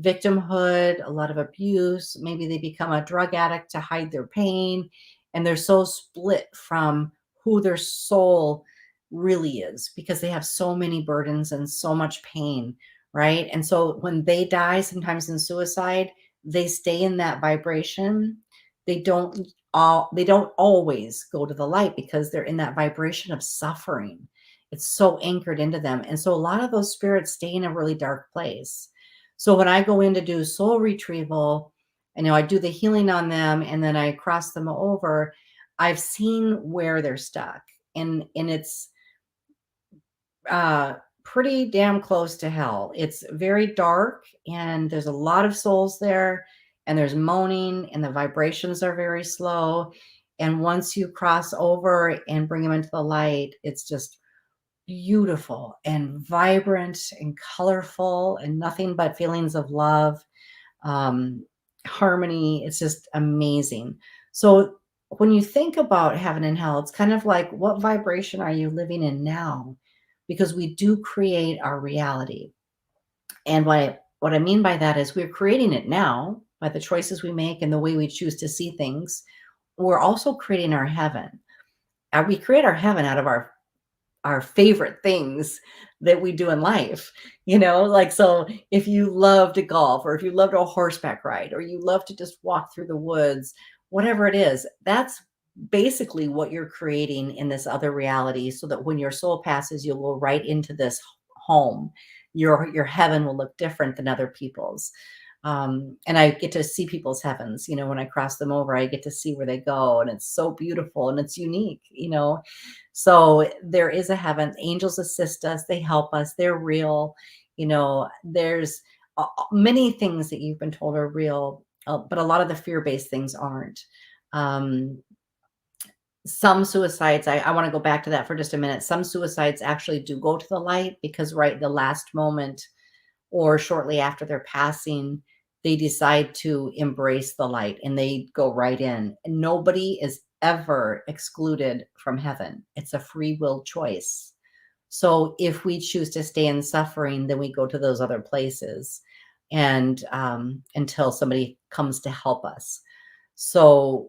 victimhood, a lot of abuse. Maybe they become a drug addict to hide their pain. And they're so split from who their soul really is because they have so many burdens and so much pain, right? And so when they die, sometimes in suicide, they stay in that vibration. They don't always go to the light because they're in that vibration of suffering. It's so anchored into them. And so a lot of those spirits stay in a really dark place. So when I go in to do soul retrieval, I do the healing on them and then I cross them over, I've seen where they're stuck. And it's uh pretty damn close to hell. It's very dark and there's a lot of souls there and there's moaning and the vibrations are very slow. And once you cross over and bring them into the light, it's just beautiful and vibrant and colorful and nothing but feelings of love, um, harmony. It's just amazing. So when you think about heaven and hell, it's kind of like, what vibration are you living in now? Because we do create our reality. And what I mean by that is we're creating it now by the choices we make and the way we choose to see things. We're also creating our heaven. We create our heaven out of our favorite things that we do in life, like, so if you love to golf or if you love to horseback ride or you love to just walk through the woods, whatever it is, that's basically what you're creating in this other reality, so that when your soul passes, you'll go right into this home. Your heaven will look different than other people's. And I get to see people's heavens, when I cross them over, I get to see where they go, and it's so beautiful and it's unique. So there is a heaven. Angels assist us, they help us, they're real. There's many things that you've been told are real, but a lot of the fear-based things aren't. Um, some suicides, I want to go back to that for just a minute. Some suicides actually do go to the light because right the last moment or shortly after their passing, they decide to embrace the light and they go right in. And nobody is ever excluded from heaven. It's a free will choice. So if we choose to stay in suffering, then we go to those other places, and until somebody comes to help us. So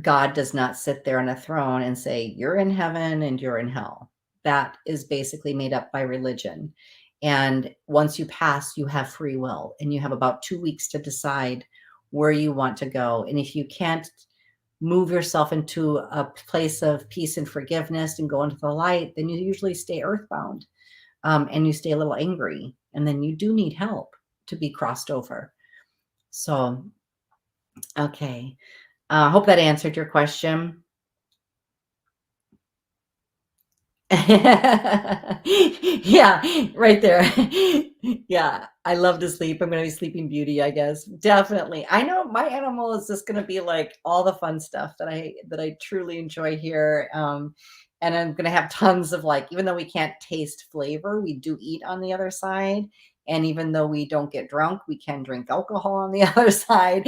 God does not sit there on a throne and say, you're in heaven and you're in hell. That is basically made up by religion. And once you pass, you have free will and you have about 2 weeks to decide where you want to go. And if you can't move yourself into a place of peace and forgiveness and go into the light, then you usually stay earthbound, and you stay a little angry. And then you do need help to be crossed over. So, okay. I hope that answered your question. Yeah, right there. Yeah, I love to sleep. I'm gonna be Sleeping Beauty, I guess. Definitely. I know my animal is just gonna be like all the fun stuff that I truly enjoy here. And I'm gonna have tons of, like, even though we can't taste flavor, we do eat on the other side. And even though we don't get drunk, we can drink alcohol on the other side.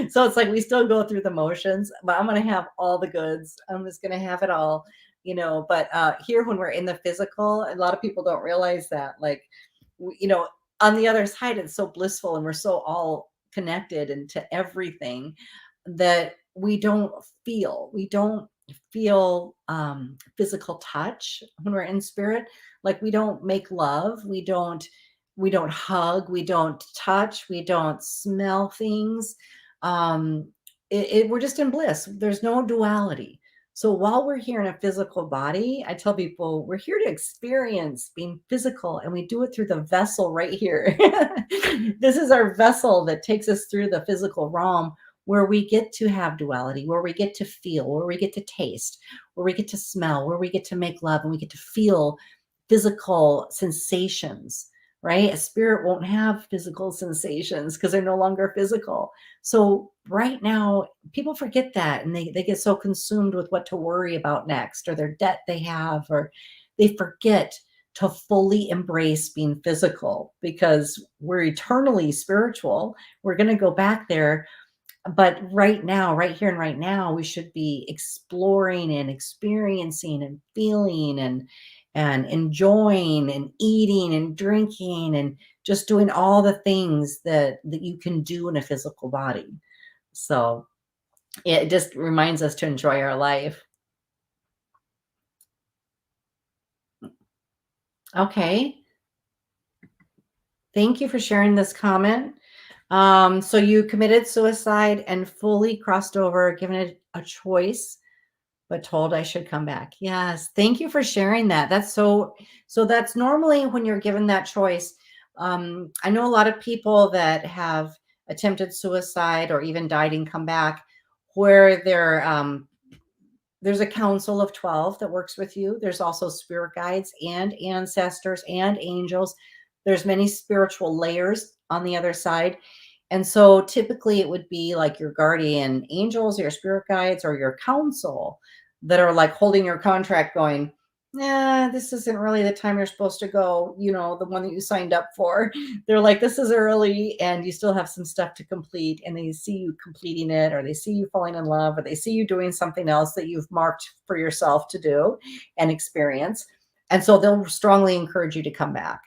So it's like we still go through the motions, but I'm gonna have all the goods. I'm just gonna have it all. But here, when we're in the physical, a lot of people don't realize that, like, on the other side, it's so blissful and we're so all connected and to everything that we don't feel physical touch when we're in spirit. Like, we don't make love, we don't hug, we don't touch, we don't smell things. We're just in bliss. There's no duality. So while we're here in a physical body, I tell people we're here to experience being physical, and we do it through the vessel right here. This is our vessel that takes us through the physical realm, where we get to have duality, where we get to feel, where we get to taste, where we get to smell, where we get to make love, and we get to feel physical sensations, right? A spirit won't have physical sensations because they're no longer physical. So right now, people forget that, and they get so consumed with what to worry about next, or their debt they have, or they forget to fully embrace being physical, because we're eternally spiritual. We're going to go back there. But right now, right here and right now, we should be exploring and experiencing and feeling and enjoying and eating and drinking and just doing all the things that you can do in a physical body. So it just reminds us to enjoy our life. Okay. Thank you for sharing this comment. So you committed suicide and fully crossed over, given it a choice, but told I should come back. Yes. Thank you for sharing that. So that's normally when you're given that choice. I know a lot of people that have attempted suicide or even died and come back where there's a council of 12 that works with you. There's also spirit guides and ancestors and angels. There's many spiritual layers on the other side. And so typically it would be like your guardian angels, your spirit guides, or your council that are like holding your contract going, nah, this isn't really the time you're supposed to go, the one that you signed up for. They're like, this is early and you still have some stuff to complete. And they see you completing it, or they see you falling in love, or they see you doing something else that you've marked for yourself to do and experience. And so they'll strongly encourage you to come back.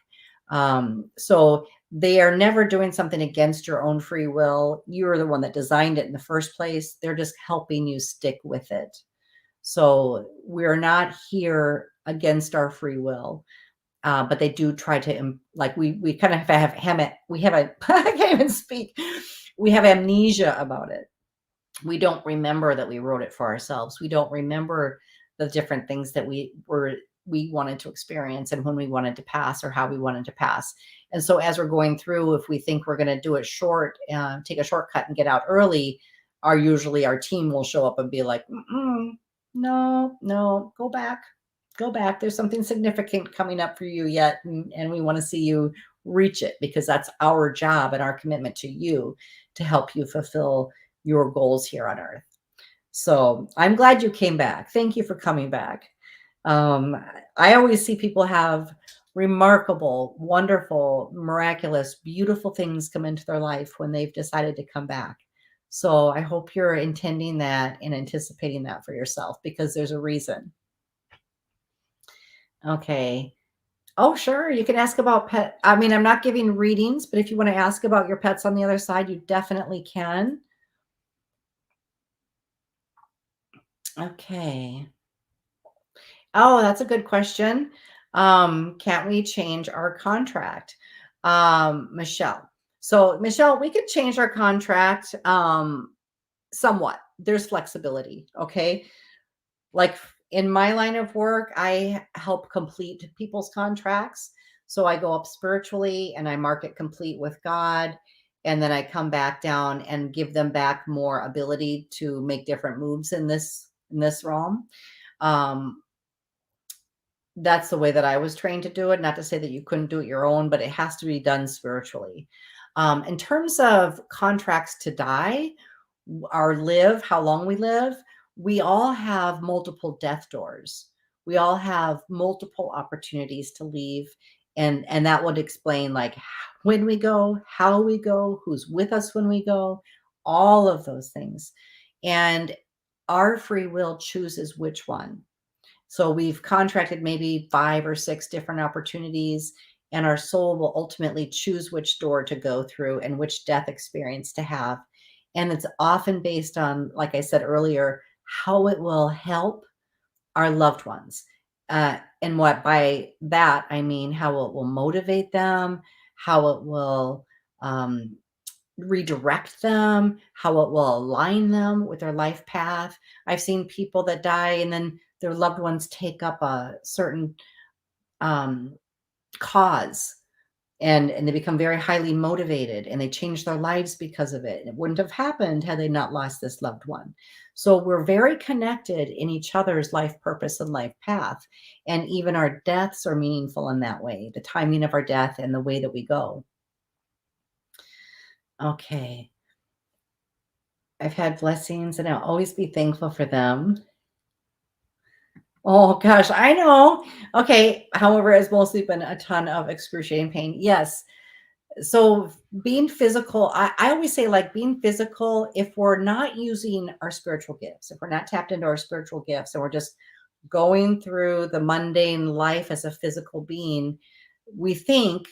So they are never doing something against your own free will. You're the one that designed it in the first place. They're just helping you stick with it. So we're not here against our free will. But they do try to, like we kind of we have a, I can't even speak. We have amnesia about it. We don't remember that we wrote it for ourselves. We don't remember the different things that we wanted to experience and when we wanted to pass or how we wanted to pass. And so as we're going through, if we think we're going to do it short, take a shortcut and get out early, usually our team will show up and be like, no, go back. There's something significant coming up for you yet. And we want to see you reach it, because that's our job and our commitment to you to help you fulfill your goals here on earth. So I'm glad you came back. Thank you for coming back. I always see people have remarkable, wonderful, miraculous, beautiful things come into their life when they've decided to come back. So I hope you're intending that and anticipating that for yourself, because there's a reason. Okay. Oh, sure. You can ask about pet. I mean, I'm not giving readings, but if you want to ask about your pets on the other side, you definitely can. Okay. Oh, that's a good question. Can't we change our contract? Michelle. So Michelle, we could change our contract somewhat. There's flexibility. Okay. Like in my line of work, I help complete people's contracts. So I go up spiritually and I mark it complete with God. And then I come back down and give them back more ability to make different moves in this realm. That's the way that I was trained to do it. Not to say that you couldn't do it your own, but it has to be done spiritually. In terms of contracts to die or live, how long we live, we all have multiple death doors. We all have multiple opportunities to leave. And that would explain like when we go, how we go, who's with us when we go, all of those things. And our free will chooses which one. So we've contracted maybe 5 or 6 different opportunities, and our soul will ultimately choose which door to go through and which death experience to have. And it's often based on, like I said earlier, how it will help our loved ones. And what by that, I mean how it will motivate them, how it will redirect them, how it will align them with their life path. I've seen people that die and then their loved ones take up a certain cause, and they become very highly motivated and they change their lives because of it. It wouldn't have happened had they not lost this loved one. So we're very connected in each other's life purpose and life path. And even our deaths are meaningful in that way, the timing of our death and the way that we go. Okay. I've had blessings and I'll always be thankful for them. Oh gosh, I know. Okay. However, it's mostly been a ton of excruciating pain. Yes. So being physical, I always say like being physical, if we're not using our spiritual gifts, if we're not tapped into our spiritual gifts and we're just going through the mundane life as a physical being, we think,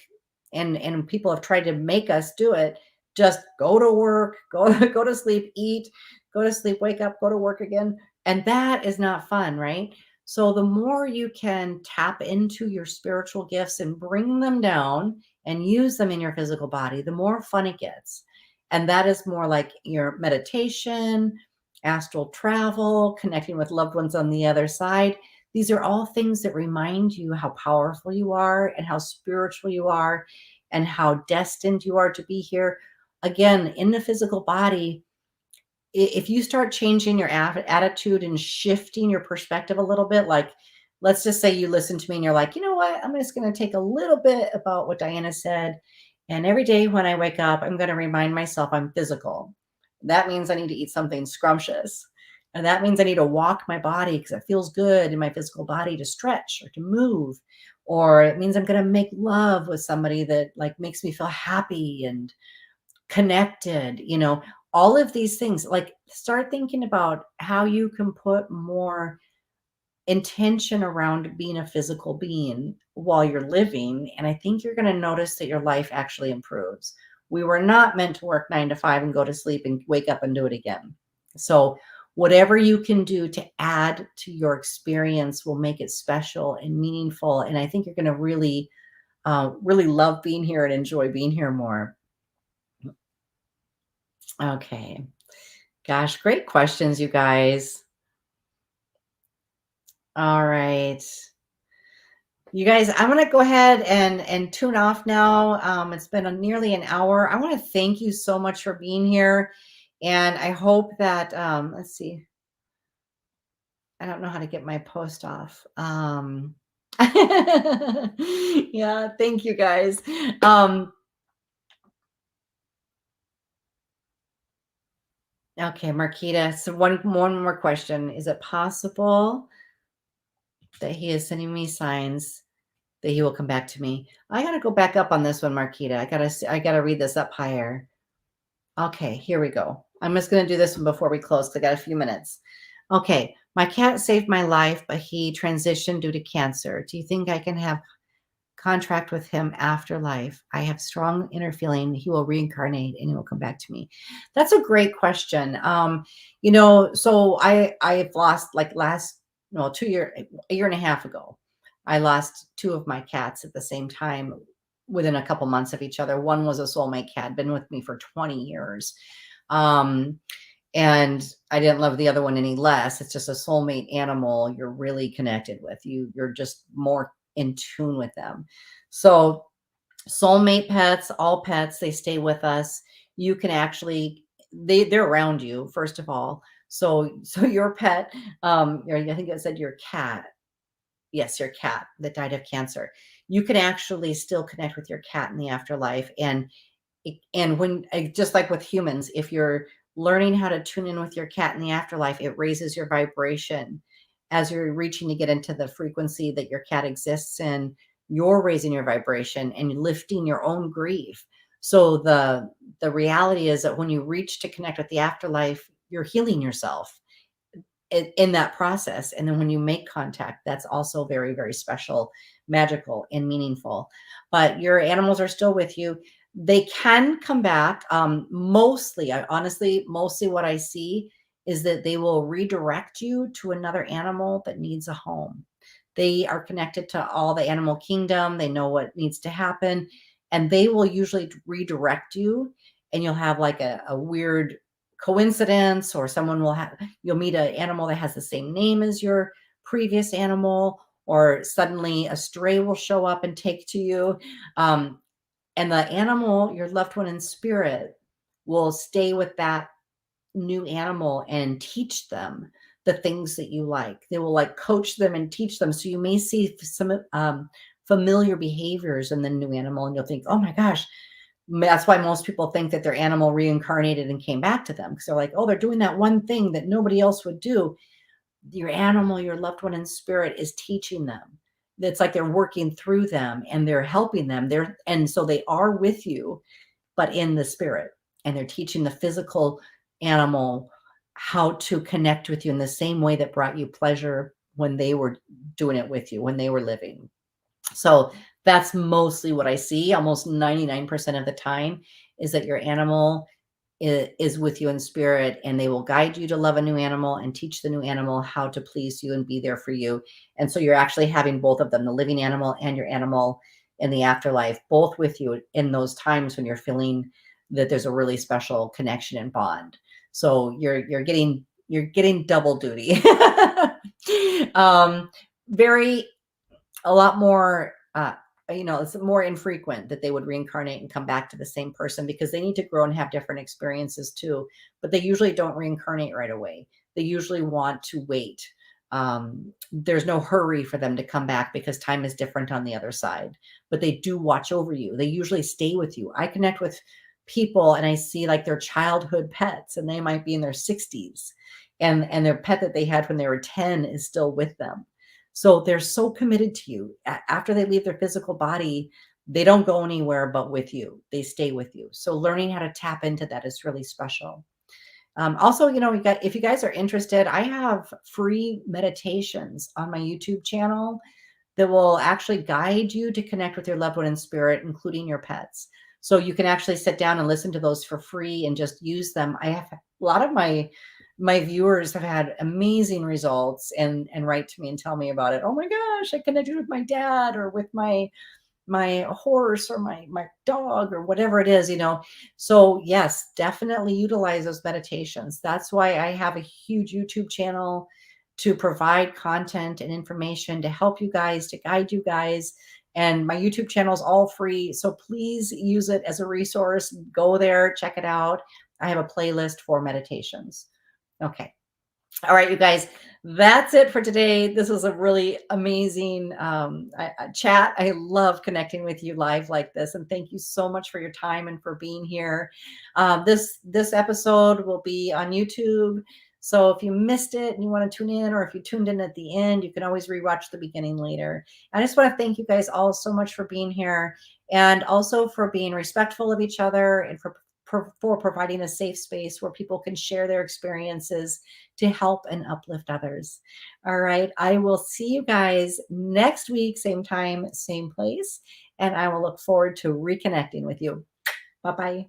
and people have tried to make us do it, just go to work, go to sleep, eat, go to sleep, wake up, go to work again. And that is not fun, right? So the more you can tap into your spiritual gifts and bring them down and use them in your physical body, the more fun it gets. And that is more like your meditation, astral travel, connecting with loved ones on the other side. These are all things that remind you how powerful you are and how spiritual you are and how destined you are to be here. Again, in the physical body, if you start changing your attitude and shifting your perspective a little bit, like let's just say you listen to me and you're like, you know what, I'm just going to take a little bit about what Diana said. And every day when I wake up, I'm going to remind myself I'm physical. That means I need to eat something scrumptious. And that means I need to walk my body because it feels good in my physical body to stretch or to move. Or it means I'm going to make love with somebody that like makes me feel happy and connected, all of these things. Like start thinking about how you can put more intention around being a physical being while you're living. And I think you're going to notice that your life actually improves. We were not meant to work 9 to 5 and go to sleep and wake up and do it again. So whatever you can do to add to your experience will make it special and meaningful. And I think you're going to really, really love being here and enjoy being here more. Okay. Gosh, great questions, you guys. All right. You guys, I'm going to go ahead and tune off now. It's been nearly an hour. I want to thank you so much for being here. And I hope that, let's see. I don't know how to get my post off. Yeah, thank you guys. Okay, Marquita. So one more question. Is it possible that he is sending me signs that he will come back to me? I got to go back up on this one, Marquita. I got to read this up higher. Okay, here we go. I'm just going to do this one before we close because I got a few minutes. Okay, my cat saved my life, but he transitioned due to cancer. Do you think I can have contract with him after life? I have strong inner feeling he will reincarnate and he will come back to me. That's a great question. So I've lost like a year and a half ago, I lost 2 of my cats at the same time within a couple months of each other. One was a soulmate cat, been with me for 20 years. And I didn't love the other one any less. It's just a soulmate animal you're really connected with. You're just more in tune with them. So soulmate pets, all pets, they stay with us. You can actually, they're around you, first of all. So your pet, I think it said your cat. Yes, your cat that died of cancer. You can actually still connect with your cat in the afterlife. And when, just like with humans, if you're learning how to tune in with your cat in the afterlife, it raises your vibration as you're reaching to get into the frequency that your cat exists in. You're raising your vibration and lifting your own grief. So the reality is that when you reach to connect with the afterlife, you're healing yourself in that process. And then when you make contact, that's also very, very special, magical, and meaningful. But your animals are still with you. They can come back. Mostly what I see is that they will redirect you to another animal that needs a home. They are connected to all the animal kingdom. They know what needs to happen, and they will usually redirect you, and you'll have like a weird coincidence, or you'll meet an animal that has the same name as your previous animal, or suddenly a stray will show up and take to you. And the animal, your loved one in spirit, will stay with that new animal and teach them the things that you like. They will like coach them and teach them. So you may see some familiar behaviors in the new animal, and you'll think, oh my gosh. That's why most people think that their animal reincarnated and came back to them, because they're like, oh, they're doing that one thing that nobody else would do. Your animal, your loved one in spirit, is teaching them. It's like they're working through them and they're helping them. And so they are with you, but in the spirit, and they're teaching the physical animal how to connect with you in the same way that brought you pleasure, when they were doing it with you, when they were living. So that's mostly what I see. Almost 99% of the time is that your animal is with you in spirit, and they will guide you to love a new animal and teach the new animal how to please you and be there for you. And so you're actually having both of them, the living animal and your animal in the afterlife, both with you in those times when you're feeling that there's a really special connection and bond. So you're getting double duty. um, very a lot more it's more infrequent that they would reincarnate and come back to the same person, because they need to grow and have different experiences too, but they usually don't reincarnate right away. They usually want to wait. There's no hurry for them to come back because time is different on the other side, but they do watch over you. They usually stay with you. I connect with people and I see like their childhood pets, and they might be in their 60s, and their pet that they had when they were 10 is still with them. So they're so committed to you. After they leave their physical body, they don't go anywhere but with you. They stay with you. So learning how to tap into that is really special. Also, if you guys are interested, I have free meditations on my YouTube channel that will actually guide you to connect with your loved one in spirit, including your pets. So you can actually sit down and listen to those for free and just use them. I have a lot of my viewers have had amazing results and write to me and tell me about it. Oh my gosh, I connected with my dad, or with my horse, or my dog, or whatever it is. So yes, definitely utilize those meditations. That's why I have a huge YouTube channel, to provide content and information to help you guys, to guide you guys. And my YouTube channel is all free, so please use it as a resource. Go there, check it out. I have a playlist for meditations. Okay. All right, you guys, that's it for today. This was a really amazing chat. I love connecting with you live like this, and thank you so much for your time and for being here. This episode will be on YouTube, so if you missed it and you want to tune in, or if you tuned in at the end, you can always rewatch the beginning later. I just want to thank you guys all so much for being here, and also for being respectful of each other, and for providing a safe space where people can share their experiences to help and uplift others. All right. I will see you guys next week, same time, same place. And I will look forward to reconnecting with you. Bye-bye.